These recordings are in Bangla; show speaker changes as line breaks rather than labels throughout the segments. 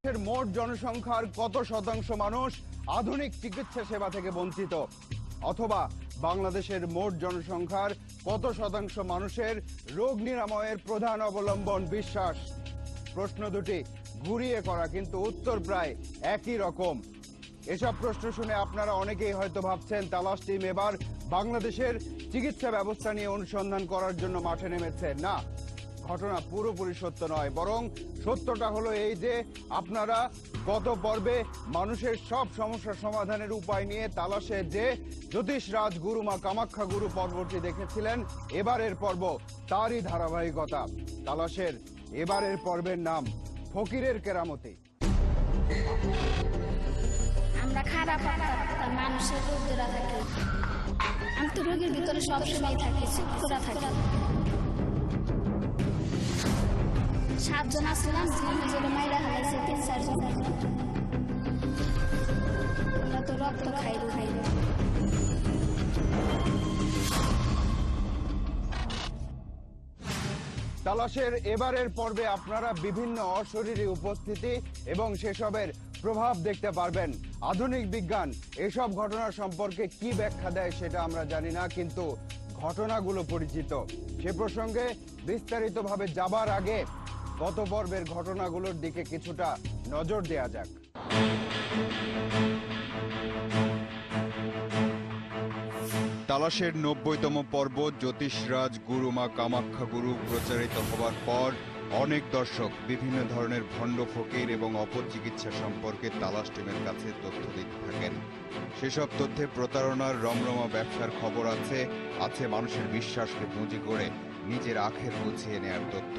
বাংলাদেশের মোট জনসংখ্যার কত শতাংশ মানুষ আধুনিক চিকিৎসা সেবা থেকে বঞ্চিত, অথবা বাংলাদেশের মোট জনসংখ্যার কত শতাংশ মানুষের রোগ নিরাময়ের প্রধান অবলম্বন বিশ্বাস? প্রশ্ন দুটি ঘুরিয়ে করা, কিন্তু উত্তর প্রায় একই রকম। এসব প্রশ্ন শুনে আপনারা অনেকেই হয়তো ভাবছেন তালাশ টিম এবার বাংলাদেশের চিকিৎসা ব্যবস্থা নিয়ে অনুসন্ধান করার জন্য মাঠে নেমেছে। না, ঘটনা পুরোপুরি সত্য নয়, বরং সত্যটা হলো এই যে আপনারা গত পর্বে মানুষের সব সমস্যার সমাধানের উপায় নিয়ে তালাশের যে জ্যোতিষ রাজ গুরু মা কামাখ্যা গুরু পর্বটি দেখেছিলেন, এবারের পর্ব তারই ধারাবাহিকতা। তালাশের এবারের পর্বের নাম ফকিরের কেরামতি।
আমরা খারাপ মানুষের রোগ ধরা থাকি, আমি তো রোগের ভিতরে সবসময় থাকি, চুপ করা থাকি। 7 জন আসলাম, নিজেরা মাইরা হারাইছে 3-4 জন। আমরা তো রক্ত খাইরু।
তালাশের এবারের পর্বে আপনারা বিভিন্ন অশরীরী উপস্থিতি এবং সেসবের প্রভাব দেখতে পারবেন। আধুনিক বিজ্ঞান এসব ঘটনা সম্পর্কে কি ব্যাখ্যা দেয় সেটা আমরা জানি না, কিন্তু ঘটনাগুলো পরিচিত। সে প্রসঙ্গে বিস্তারিতভাবে যাবার আগে গত পর্বের ঘটনাগুলোর দিকে কিছুটা নজর দেয়া যাক। তালাশের 90তম পর্ব জ্যোতিষরাজ গুরু মা কামাখ্যা গুরু প্রচারিত হবার পর অনেক দর্শক বিভিন্ন ধরনের ভণ্ড ফকির এবং অপচিকিৎসা সম্পর্কে তালাশ টিমের কাছে তথ্য দিতে থাকেন। সেসব তথ্যে প্রতারণার রমরমা ব্যবসার খবর আছে মানুষের বিশ্বাসকে পুঁজি করে নিজের আখের গুছিয়ে নেয়ার তথ্য।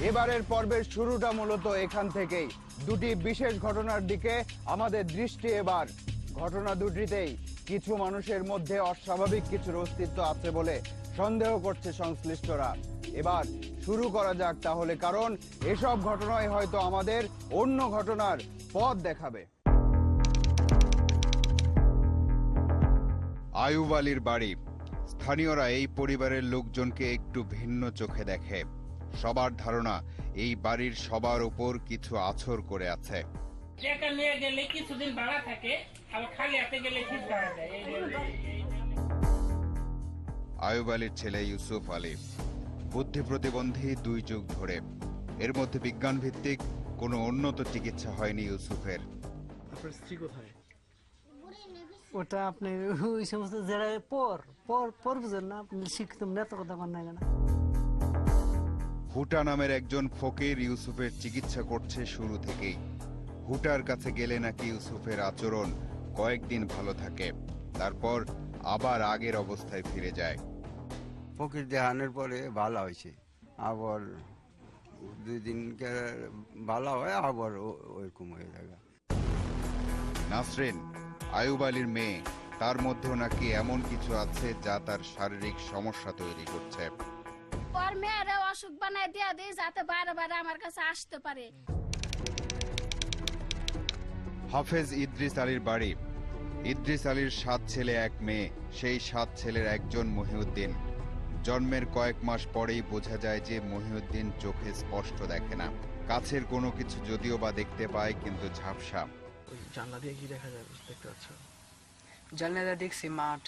এবারের পর্বের শুরুটা মূলত এখান থেকেই। দুটি বিশেষ ঘটনার দিকে আমাদের দৃষ্টি এবার। ঘটনা দুটিতেই কিছু মানুষের মধ্যে অস্বাভাবিক কিছুর অস্তিত্ব আছে বলে সন্দেহ করছে সংশ্লিষ্টরা। এবার শুরু করা যাক তাহলে, কারণ এসব ঘটনায় হয়তো আমাদের অন্য ঘটনার পথ দেখাবে। আয়ুব আলীর বাড়ি। স্থানীয়রা এই পরিবারের লোকজনকে একটু ভিন্ন চোখে দেখে। সবার ধারণা এই বাড়ির সবার উপর কিছু আছর করে আছে। আয়ুব আলীর ছেলে ইউসুফ আলী বুদ্ধি প্রতিবন্ধী 2 যুগ ধরে। এর মধ্যে বিজ্ঞান ভিত্তিক কোনো উন্নত চিকিৎসা হয়নি ইউসুফের।
আপনার স্ত্রী কোথায়?
ওটা আপনি ওই সমস্ত যারা পর বুঝেন না, আপনি শিক্ষিত নেতা কথা বলেন না।
হুটা নামের একজন ফকির ইউসুফের চিকিৎসা করছে শুরু থেকেই। হুটার কাছে গেলে নাকি ইউসুফের আচরণ কয়েকদিন ভালো থাকে, তারপর আবার আগের অবস্থায় ফিরে যায়।
ফকির দেখানোর পরে ভালো হয়েছে, আবার 2 দিন ভালো হয়, আবার ওইরকম হয়ে যায়।
নাসরিন আয়ুব আলীর মেয়ে, তার মধ্যেও নাকি এমন কিছু আছে যা তার শারীরিক সমস্যা তৈরি করছে।
ওর মেয়েরা অসুখ বানায় দিয়ে দেয় যাতে বারে আমার কাছে আসতে পারে।
হাফেজ ইদ্রিস আলীর বাড়ি। ইদ্রিস আলীর 7 ছেলে 1 মেয়ে। সেই 7 ছেলের একজন মহিউদ্দিন। জন্মের কয়েক মাস পরেই বোঝা যায় যে মহিউদ্দিন চোখে স্পষ্ট দেখে না। কাছের কোনো কিছু যদিও বা দেখতে পায়, কিন্তু ঝাপসা।
জানলা দিয়ে কি দেখা যায় দেখতে পাচ্ছ?
জানলা দেখছি মাঠ,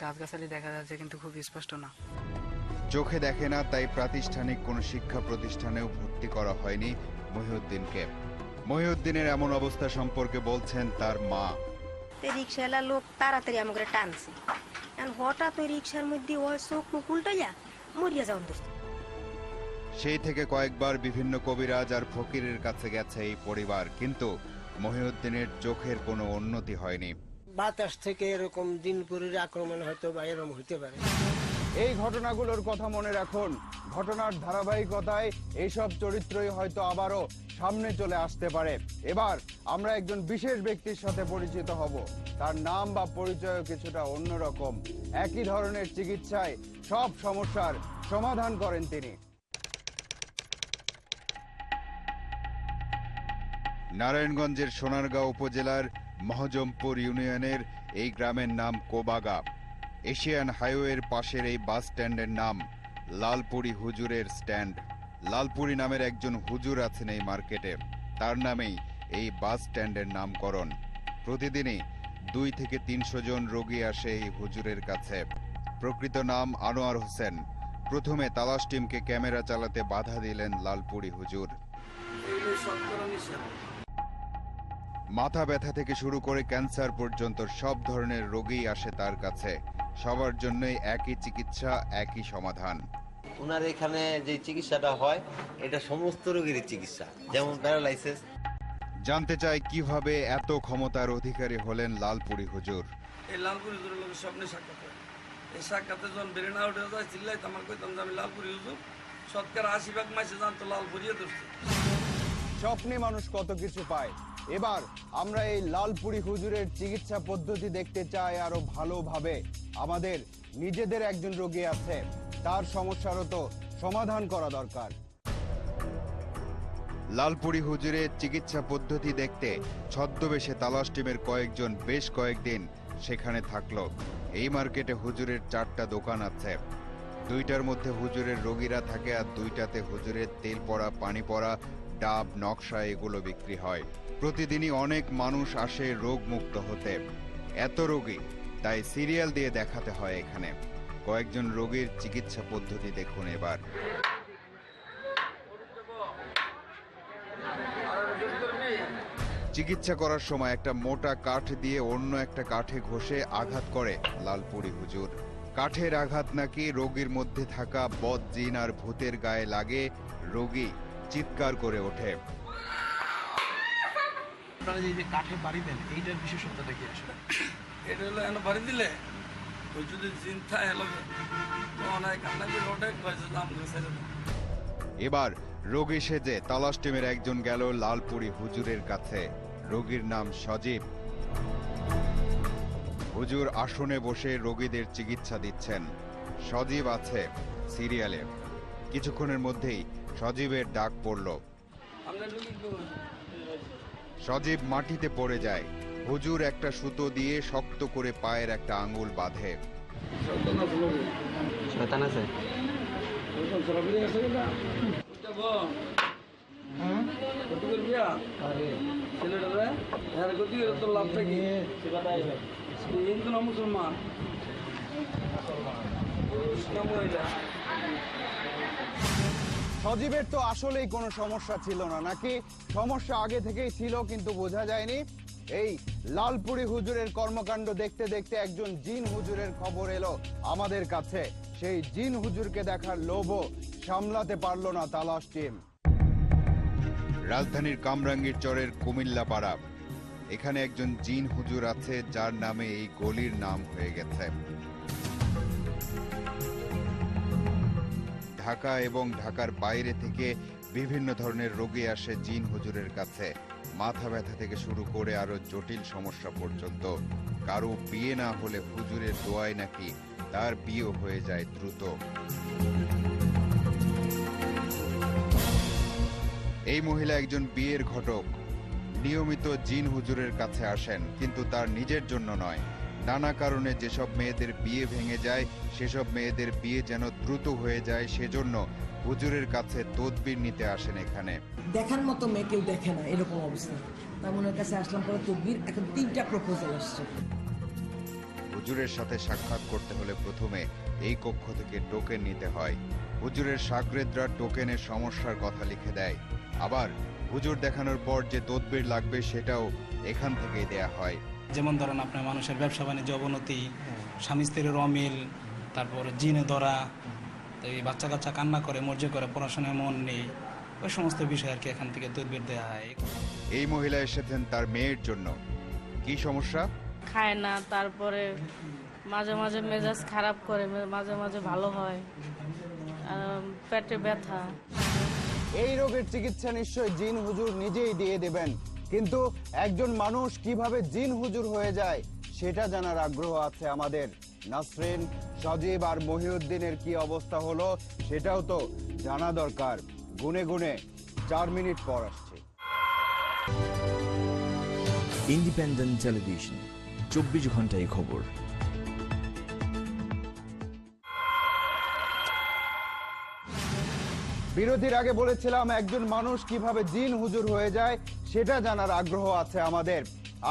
গাছগাছালি দেখা যাচ্ছে, কিন্তু খুব স্পষ্ট না।
চোখে দেখে না, তাই প্রাতিষ্ঠানিক কোনো শিক্ষা প্রতিষ্ঠানেও ভর্তি করা হয়নি মহিউদ্দিনকে। মহিউদ্দিনের এমন অবস্থা সম্পর্কে বলছেন তার মা।
রিক্সাওয়ালা লোক তাড়াতাড়ি আমাকে টানছে, হঠাৎ ওই রিক্সার মধ্যে ওই চোখ মুখ উল্টাইয়া মরিয়া যাওয়ান দোস্ত।
সেই থেকে কয়েকবার বিভিন্ন কবিরাজ আর ফকিরের কাছে গেছে এই পরিবার, কিন্তু মহিউদ্দিনের চোখের কোনো উন্নতি হয়নি।
বাতাস থেকে এরকম দিনপুরের আক্রমণ হয়তো বা এরকম হইতে পারে।
এই ঘটনাগুলোর কথা মনে রাখুন। ঘটনার ধারাবাহিকতায় এইসব চরিত্রই হয়তো আবারও সামনে চলে আসতে পারে। এবার আমরা একজন বিশেষ ব্যক্তির সাথে পরিচিত হব। তার নাম বা পরিচয় কিছুটা অন্যরকম। একই ধরনের চিকিৎসায় সব সমস্যার সমাধান করেন তিনি।
নারায়ণগঞ্জের সোনারগাঁও উপজেলার মহজমপুর ইউনিয়নের এই গ্রামের নাম কোবাগা। এশিয়ান হাইওয়ের পাশের এই বাস স্ট্যান্ডের নাম লালপুরি হুজুরের স্ট্যান্ড। লালপুরি নামের একজন হুজুর আছেন এই মার্কেটে, তার নামেই এই বাস স্ট্যান্ডের নামকরণ। প্রতিদিনই 2 থেকে 300 জন রোগী আসে এই হুজুরের কাছে। প্রকৃত নাম আনোয়ার হোসেন। প্রথমে তালাশ টিমকে ক্যামেরা চালাতে বাধা দিলেন লালপুরি হুজুর। মাথা ব্যথা থেকে শুরু করে ক্যান্সার পর্যন্ত সব ধরনের রোগী আসে তার কাছে। সবার জন্যই একই চিকিৎসা, একই সমাধান।
ওনার এখানে যে চিকিৎসাটা হয় এটা সমস্ত রোগেরই চিকিৎসা, যেমন প্যারালাইসিস।
জানতে চাই কিভাবে এত ক্ষমতার অধিকারী হলেন লালপুরি হুজুর।
এই লালপুরি হুজুরের লোকের স্বপ্নে সাক্ষাৎ হয়। এই সাক্ষাতে যখন বেড়ে না উঠে যায় চিল্লাই আমার কইতাম যে আমি লালপুরি হুজুর। শতকরা 80% মাসে জানতো লালপুরিয়ে ধরছে।
স্বপ্নে মানুষ কত কিছু পায়। এবার আমরা এই লালপুরি হুজুরের চিকিৎসা পদ্ধতি দেখতে চাই আরো ভালোভাবে। আমাদের নিজেদের একজন রোগী আছে, তার সমস্যারও তো সমাধান করা দরকার।
লালপুরি হুজুরের চিকিৎসা পদ্ধতি দেখতে ছদ্মবেশে তালাশ টিমের কয়েকজন বেশ কয়েকদিন সেখানে থাকলো। এই মার্কেটে হুজুরের 4টা দোকান আছে। 2টার মধ্যে হুজুরের রোগীরা থাকে, আর 2টাতে হুজুরের তেল পড়া, পানি পড়া, ডাব, নকশা এগুলো বিক্রি হয়। প্রতিদিনই অনেক মানুষ আসে রোগ মুক্ত হতে। এত রোগী, তাই সিরিয়াল দিয়ে দেখাতে হয় এখানে। কয়েকজন রোগীর চিকিৎসা পদ্ধতি দেখুন এবার। চিকিৎসা করার সময় একটা মোটা কাঠ দিয়ে অন্য একটা কাঠে ঘষে আঘাত করে লালপুরি হুজুর। কাঠের আঘাত নাকি রোগীর মধ্যে থাকা বদ জিন আর ভূতের গায়ে লাগে, রোগী চিৎকার করে ওঠে।
আপনারা যে কাঠে বাড়ি দেন, এইটার বিশেষত্বটা কি আসলে?
এটা হলো এনে বাড়ি দিলে ওই যদি জিন থাকে লগে অনেক কান্না করে ওঠে, কয়েছে দাম গেছে।
এবার রোগী সেজে তালাশ টিমের একজন গেল লালপুরি হুজুরের কাছে। রোগীর নাম সজীব। হুজুর আসনে বসে রোগীদের চিকিৎসা দিচ্ছেন। সজীব আছে সিরিয়ালে। কিছুক্ষণের মধ্যেই সজীবের ডাক পড়ল। সজীব মাটিতে পড়ে যায়। হুজুর একটা সুতো দিয়ে শক্ত করে পায়ের একটা আঙ্গুল বাঁধে।
শয়তান আছে।
মুসলমান
সজীবের তো আসলেই কোনো সমস্যা ছিল না, নাকি সমস্যা আগে থেকেই ছিল কিন্তু বোঝা যায়নি? এই লালপুরি হুজুরের কর্মকাণ্ড দেখতে দেখতে একজন জিন হুজুরের খবর এলো আমাদের কাছে। সেই জিন হুজুরকে দেখার লোভও সামলাতে পারলো না তালাশ টিম।
রাজধানীর কামরাঙ্গীর চরের কুমিল্লা পাড়া। এখানে একজন জিন হুজুর আছে যার নামে এই গলির নাম হয়ে গেছে। ঢাকা এবং ঢাকার বাইরে থেকে বিভিন্ন ধরনের রোগী আসে জিন হুজুরের কাছে। মাথা ব্যথা থেকে শুরু করে আরো জটিল সমস্যা পর্যন্ত। কারো বিয়ে না হলে হুজুরের দোয়ায় নাকি তার বিয়ে হয়ে যায় দ্রুত। এই মহিলা একজন বিয়ের ঘটক। নিয়মিত জিন হুজুরের কাছে আসেন, কিন্তু তার নিজের জন্য নয়। নানা কারণে যেসব মেয়েদের বিয়ে ভেঙে যায়, সেসব মেয়েদের বিয়ে যেন দ্রুত হয়ে যায়, সেজন্য হুজুরের কাছে তদবির নিতে আসেন এখানে।
দেখার মতো মেয়ে কেউ দেখে না, এরকম অবস্থা। তার মনের কাছে আসলাম পরে তদবির, এখন 3টা প্রপোজাল আসছে।
হুজুরের সাথে সাক্ষাৎ করতে হলে প্রথমে এই কক্ষ থেকে টোকেন নিতে হয়। হুজুরের শাগরেদরা টোকেনের সমস্যার কথা লিখে দেয়। আবার হুজুর দেখানোর পর যে তদবির লাগবে সেটাও এখান থেকেই দেয়া হয়।
যেমন ধরেন আপনার মানুষের ব্যবসা বাণিজ্য অবনতি, স্বামী স্ত্রীর অমিল, তারপর জিনে ধরা, এই বাচ্চা কাচ্চা কান্না করে, মর্জি করে, পড়াশোনায় মন নেই, ওই সমস্ত বিষয় আর কি এখান থেকে তদবির দেওয়া হয়।
এই মহিলা এসেছেন তার মেয়ের জন্য। কি সমস্যা?
খায় না, তারপরে মাঝে মাঝে মেজাজ খারাপ করে, মাঝে মাঝে ভালো হয়, পেটে ব্যথা।
এই রোগের চিকিৎসা নিশ্চয় জিন হুজুর নিজেই দিয়ে দেবেন, কিন্তু একজন মানুষ কিভাবে জিন হুজুর হয়ে যায় সেটা জানার আগ্রহ আছে আমাদের। নাসরিন, সজীব আর মহিউদ্দিনের কি অবস্থা হলো সেটাও তো জানা দরকার। গুনে গুনে 4 মিনিট পর আসছে।
ইন্ডিপেন্ডেন্ট টেলিভিশন, 24 ঘন্টায় খবর।
বিরতির আগে বলেছিলাম একজন মানুষ কিভাবে জিন হুজুর হয়ে যায় সেটা জানার আগ্রহ আছে আমাদের।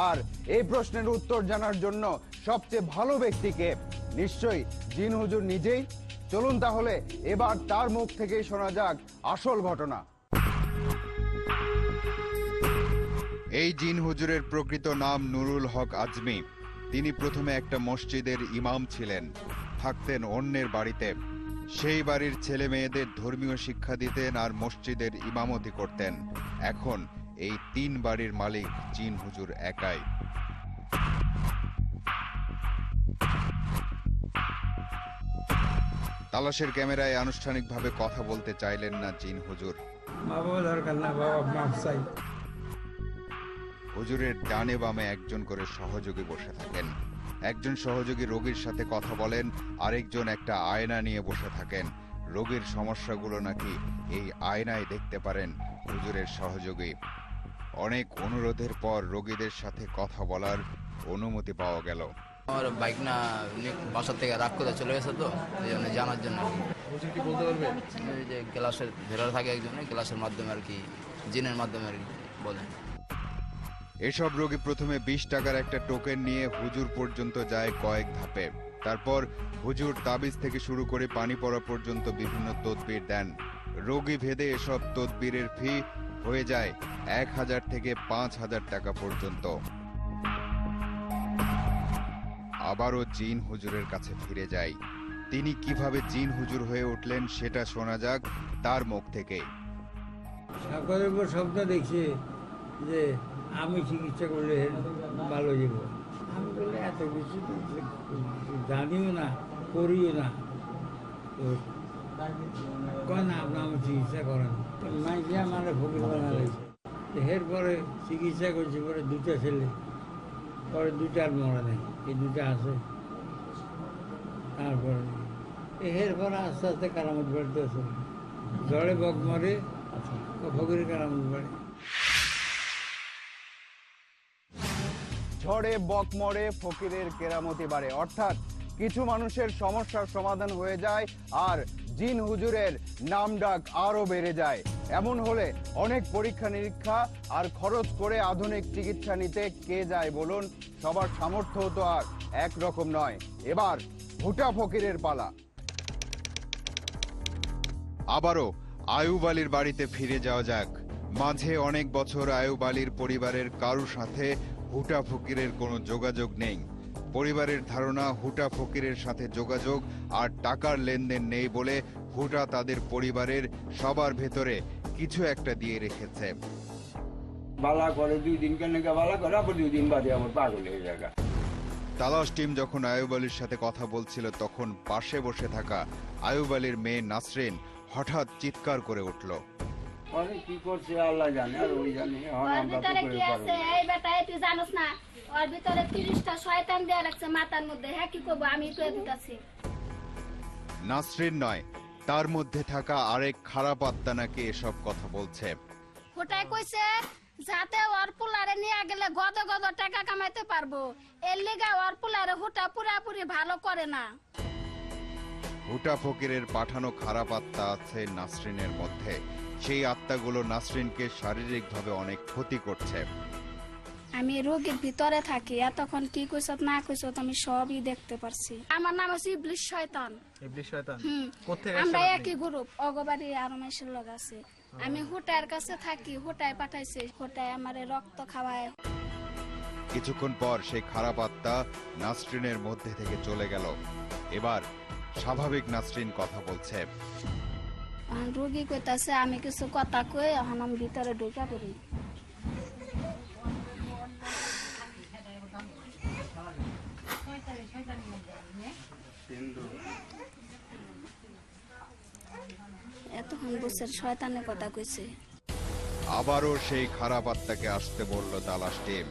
আর এই প্রশ্নের উত্তর জানার জন্য সবচেয়ে ভালো ব্যক্তিকে, নিশ্চয়ই জিন হুজুর নিজেই। চলুন তাহলে এবার তার মুখ থেকেই শোনা যাক আসল ঘটনা।
এই জিন হুজুরের প্রকৃত নাম নুরুল হক আজমি। তিনি প্রথমে একটা মসজিদের ইমাম ছিলেন, থাকতেন অন্যের বাড়িতে। সেই বাড়ির ছেলে মেয়েদের ধর্মীয় শিক্ষা দিতেন আর মসজিদের ইমামতি করতেন। এখন এই 3 বাড়ির মালিক জিন হুজুর একাই। তালাশের ক্যামেরায় আনুষ্ঠানিকভাবে কথা বলতে চাইলেন না জিন হুজুর। হুজুরের ডানে বামে একজন করে সহযোগী বসে থাকেন। একজন সহযোগী রোগীর সাথে কথা বলেন, আরেকজন একটা আয়না নিয়ে বসে থাকেন। রোগীর সমস্যাগুলো নাকি এই আয়নায় দেখতে পারেন হুজুরের সহযোগী। অনেক অনুরোধের পর রোগীদের সাথে কথা বলার অনুমতি পাওয়া গেল।
আমার বাইক না বাসা থেকে রাগ করে চলে গেছে, তো এই জন্য জানার জন্য কি বলতে পারবে, এই যে ক্লাসের ভেতরে থাকে একজন, ক্লাসের মাধ্যমে আর কি, জিনের মাধ্যমে আর কি বলেন।
এসব রোগী প্রথমে 20 টাকার একটা টোকেন নিয়ে হুজুর পর্যন্ত যায় কয়েক ধাপে। তারপর হুজুর তাবিজ থেকে শুরু করে পানি পড়া পর্যন্ত বিভিন্ন তদবির দেন। রোগী ভেদে এসব তদবিরের ফি হয়ে যায় 1000 থেকে 5000 টাকা পর্যন্ত। আবারও জিন হুজুরের কাছে ফিরে যাই। তিনি কিভাবে জিন হুজুর হয়ে উঠলেন সেটা শোনা যাক তার মুখ থেকে।
সাগরের উপর স্বপ্ন দেখছি যে আমি চিকিৎসা করলে ভালো যাব। আমি বলে এত কিছু জানিও না, করিও না, তো কয় না আপনার আমার চিকিৎসা করেন। মাইকে আমার ফকির বানা লাগছে। এরপরে চিকিৎসা করছি, পরে 2টা ছেলে, পরে 2টা আর মরা নেই, এই 2টা আছে। তারপরে এরপরে আস্তে আস্তে কারামত বাড়তে আছে। ঝড়ে বক মরে, ফকিরের কারামত বাড়ে।
ঝড়ে বক মরে, ফকিরের কেরামতি বাড়ে। অর্থাৎ কিছু মানুষের সমস্যার সমাধান হয়ে যায় আর জিন হুজুরের নাম ডাক আরো বেড়ে যায়। এমন হলে অনেক পরীক্ষা নিরীক্ষা আর খরচ করে আধুনিক চিকিৎসা নিতে কে যায় বলুন? সবার সামর্থ্য তো আর একরকম নয়। এবার ভুটা ফকিরের পালা।
আবারও আয়ুব আলীর বাড়িতে ফিরে যাওয়া যাক। মাঝে অনেক বছর আয়ুব আলীর পরিবারের কারোর সাথে হুটা ফকিরের কোনো যোগাযোগ নেই। পরিবারের ধারণা হুটা ফকিরের সাথে যোগাযোগ আর টাকার লেনদেন নেই বলে হুটা তাদের পরিবারের সবার ভেতরে কিছু একটা দিয়ে রেখেছে।
বালা করে 2 দিন কেন বালা করে, আবার 2 দিন বাদে আমার পাগল হয়ে যায়।
তালাশ টিম যখন আয়ুব আলীর সাথে কথা বলছিল তখন পাশে বসে থাকা আয়ুব আলীর মেয়ে নাসরিন হঠাৎ চিৎকার করে উঠল।
কি করছে আল্লাহ জানে, আর ওই জানে।
এই বেটা তুই জানোস না ওর ভিতরে 30টা শয়তান দেয়া রাখছে মাথার মধ্যে। হ্যাঁ কি করবো, আমি কয়ে দিতেছি।
নাসরিন নয়, তার মধ্যে থাকা আরেক খারাপ আত্মা নাকি এসব কথা বলছে।
ওটাই কইছে যাতে ওর পোলারে নিয়ে গেলে গদ গদ টাকা কামাইতে পারবো, এর লেগা ওর পোলারে হুটা পুরাপুরি ভালো করে না।
হুটা ফকিরের পাঠানো খারাপ আত্মা আছে নাসরিনের মধ্যে। সেই আত্মাগুলো নাসরিনকে শারীরিকভাবে অনেক ক্ষতি করছে।
আমি রোগীর ভিতরে থাকি, এতক্ষণ কি কইছ না কইছ আমি সবই দেখতে পারছি। আমার নাম হচ্ছে ইবলিশ শয়তান।
ইবলিশ শয়তান
কোথায়? আমরা একই গ্রুপ, অগবাড়ি আরো মাসের লোক আছে। আমি হুটার কাছে থাকি, হুটায় পাঠাইছে, হুটায় আমারে রক্ত খাওয়ায়।
কিছুক্ষণ পর সেই খারাপ আত্মা নাসরিনের মধ্যে থেকে চলে গেল। এবার স্বাভাবিক নাসরিন কথা বলছে।
রোগী কইতাছে আমি কিছু কথা কই, এখন আমি ভিতরে ঢুকা পড়ি। বুঝছে শয়তানের কথা কইছে।
আবারও সেই খারাপ আত্মাকে আসতে বলল তালাশ টিম।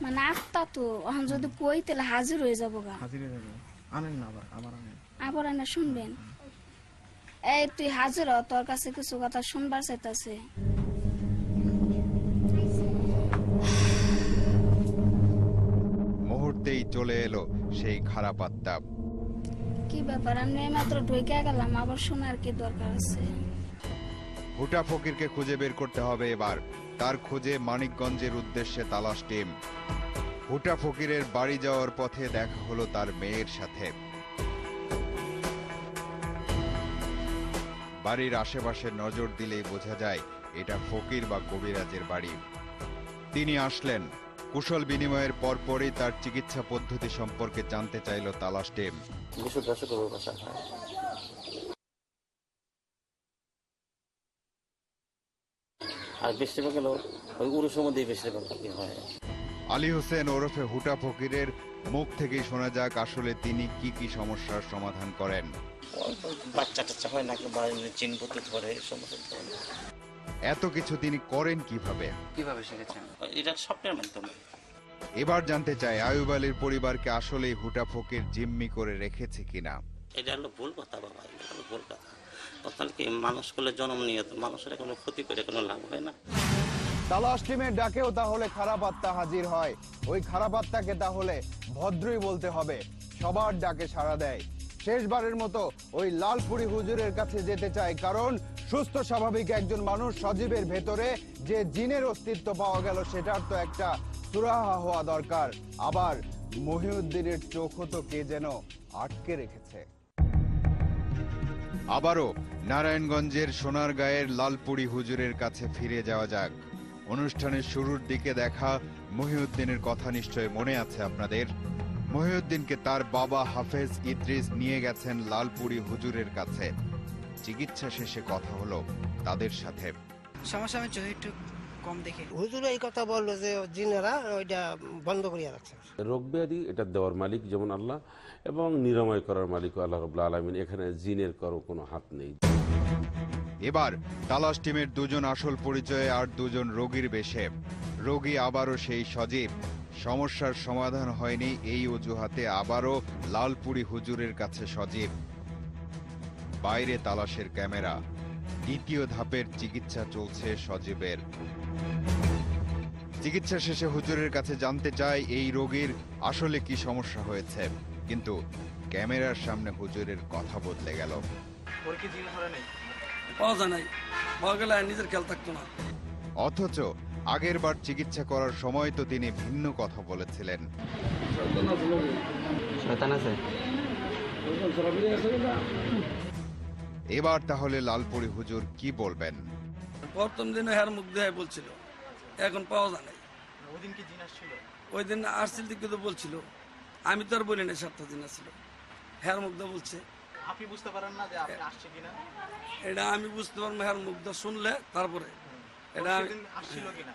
মানে আত্মা তো এখন যদি কই তাহলে হাজির হয়ে যাবো গা।
হাজির হয়ে যাবে, আনেন না আবার আনেন।
আবার এনে শুনবেন। এই তুই হাজির হ, তোর কাছে কিছু কথা শুনবার চাইতাছে।
মুহূর্তেই চলে এলো সেই খারাপ আত্মা।
কি ব্যাপার, আমি মাত্র ঢুকে গেলাম, আবার শোনার কি দরকার আছে?
হুটা ফকিরকে খুঁজে বের করতে হবে এবার। তার খোঁজে মানিকগঞ্জের উদ্দেশ্যে তালাশ টিম। হুটা ফকিরের বাড়ি যাওয়ার পথে দেখা হলো তার মেয়ের সাথে। বাড়ির আশেপাশে নজর দিলেই বোঝা যায় এটা ফকির বা কবিরাজের বাড়ি। তিনি আসলেন। কুশল বিনিময়ের পরপরই তার চিকিৎসা পদ্ধতি সম্পর্কে জানতে চাইল তালাশ টিম।
আর বেশিরভাগ হলো ওই উরুসের মধ্যেই বেশিরভাগ হয়।
আলী হোসেন ওরফে হুটা ফকিরের মুখ থেকেই শোনা যাক আসলে তিনি কি কি সমস্যার সমাধান করেন।
বাচ্চা টাচ্চা হয় নাকি বা চিনপতি ধরে সমস্যা।
এত কিছু তিনি করেন কিভাবে
শিখেছেন? এটা সফটওয়্যার মাধ্যমে।
এবার জানতে চাই আয়ুব আলীর পরিবারকে আসলেই হুটা ফকির জিম্মি করে রেখেছে কিনা।
এটা হলো ভুল কথা বাবা, এটা হলো ভুল কথা। তাহলে কি মানুষ করলে জন্ম নিয়ে মানুষের কোনো ক্ষতি করে কোনো লাভ হয় না।
তালাশ টিমের ডাকেও তাহলে খারাপ আত্মা হাজির হয়। ওই খারাপ আত্মাকে তাহলে ভদ্রই বলতে হবে, সবার ডাকে সাড়া দেয়। শেষবারের মতো ওই লালপুরি হুজুরের কাছে যেতে চায়, কারণ সুস্থ স্বাভাবিক একজন মানুষ সজীবের ভেতরে যে জিনের অস্তিত্ব পাওয়া গেল সেটার তো একটা সুরাহা হওয়া দরকার। আবার মহিউদ্দিনের চোখও তো কে যেন আটকে রেখেছে।
আবারও নারায়ণগঞ্জের সোনারগাঁয়ের লালপুরি হুজুরের কাছে ফিরে যাওয়া যাক। অনুষ্ঠানের শুরুর দিকে দেখা মহিউদ্দিনের কথা নিশ্চয় মনে আছে আপনাদের। মহিউদ্দিনকে তার বাবা হাফেজ ইদ্রিস নিয়ে গেছেন লালপুরি হুজুরের কাছে। চিকিৎসা শেষে কথা হলো তাদের সাথে।
সমস্যা আমি চোখে একটু কম দেখি।
হুজুর এই কথা বললো যে জিনেরা ওইটা বন্ধ করিয়া রাখছে।
রোগ ব্যাধি এটা দেওয়ার মালিক যেমন আল্লাহ এবং নিরাময় করার মালিক আল্লাহ রাব্বুল আলামিন। এখানে জিনের কোনো হাত নেই।
এবার তালাশ টিমের দুজন আসল পরিচয়ে আর দুজন রোগীর বেশে। রোগী আবারও সেই সজীব। সমস্যার সমাধান হয়নি এই অজুহাতে আবারও লালপুরি হুজুরের কাছে সজীব। বাইরে তালাশের ক্যামেরা। দ্বিতীয় ধাপের চিকিৎসা চলছে সজীবের। চিকিৎসা শেষে হুজুরের কাছে জানতে চায় এই রোগীর আসলে কি সমস্যা হয়েছে, কিন্তু ক্যামেরার সামনে হুজুরের কথা বদলে গেল।
পাওয়া যায় নাই, পাওয়া গেলে নিজের খেয়াল থাকতো না।
অথচ আগের বার চিকিৎসা করার সময় তো তিনি ভিন্ন কথা বলেছিলেন। এবার তাহলে লালপুরি হুজুর কি বলবেন?
প্রথম দিনে হ্যার মুখ দেয় বলছিল, এখন পাওয়া যায় নাই। ওই দিন আসছিল কিন্তু বলছিল, আমি তো আর বলি না 7টা দিন আসছিল। হ্যার মুখ দিয়ে বলছে।
আপনি বুঝতে পারেন না যে আপনি আসছে কিনা?
এটা আমি বুঝতে পারবো হ্যার মুখ দিয়ে শুনলে, তারপরে এটা
আসছিল কিনা।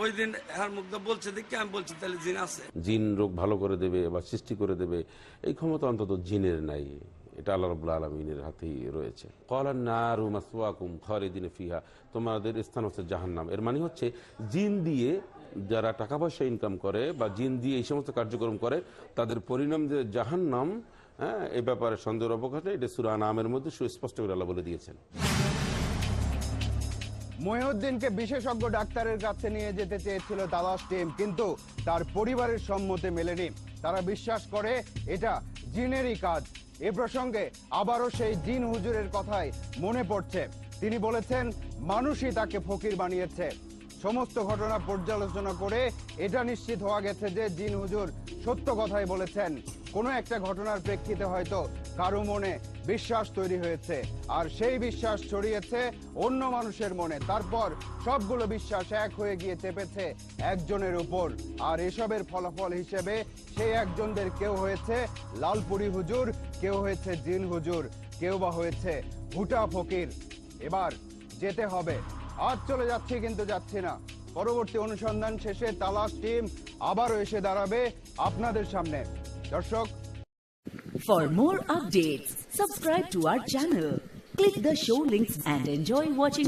ওই দিন হ্যার মুখ দিয়ে বলছে দেখি আমি বলছি তাহলে জিন আছে।
জিন রোগ ভালো করে দেবে বা সৃষ্টি করে দেবে এই ক্ষমতা অন্তত জিনের নাই। এটা আল্লাহ রাব্বুল আলামিনের হাতেই রয়েছে। ক্বালান নারু মাসওয়াকুম খালিদিন ফিহা, তোমাদের স্থান হচ্ছে জাহান্নাম। এর মানে হচ্ছে জিন দিয়ে যারা টাকা পয়সা ইনকাম করে বা জিন দিয়ে এই সমস্ত কার্যক্রম করে তাদের পরিণাম যে জাহান্নাম। হ্যাঁ, এই ব্যাপারে সন্দেহের অবকাশ নেই। এটা সূরা আনামের মধ্যে সুস্পষ্ট করে আল্লাহ বলে দিয়েছেন।
মহিউদ্দিনকে বিশেষজ্ঞ ডাক্তারের কাছে নিয়ে যেতে চেয়েছিল তালাশ টিম, কিন্তু তার পরিবারের সম্মতি মেলেনি। তারা বিশ্বাস করে এটা জিনেরই কাজ। এ প্রসঙ্গে আবারও সেই জিন হুজুরের কথাই মনে পড়ছে। তিনি বলেছেন মানুষই তাকে ফকির বানিয়েছে। সমস্ত ঘটনা পর্যালোচনা করে এটা নিশ্চিত হওয়া গেছে যে জিন হুজুর সত্য কথাই বলেছেন। কোনো একটা ঘটনার প্রেক্ষিতে হয়তো কারো মনে বিশ্বাস তৈরি হয়েছে, আর সেই বিশ্বাস ছড়িয়েছে অন্য মানুষের মনে। তারপর সবগুলো বিশ্বাস এক হয়ে গিয়ে চেপেছে একজনের উপর, আর এসবের ফলাফল হিসেবে সেই একজনদের কেউ হয়েছে লালপুরি হুজুর, কেউ হয়েছে জিন হুজুর, কেউ বা হয়েছে হুটা ফকির। এবার যেতে হবে। আজ চলে যাচ্ছি কিন্তু যাচ্ছি না। পরবর্তী অনুসন্ধান শেষে তালাশ টিম আবারও এসে দাঁড়াবে আপনাদের সামনে। দর্শক,
For more updates, subscribe to our channel, Click the show links and enjoy watching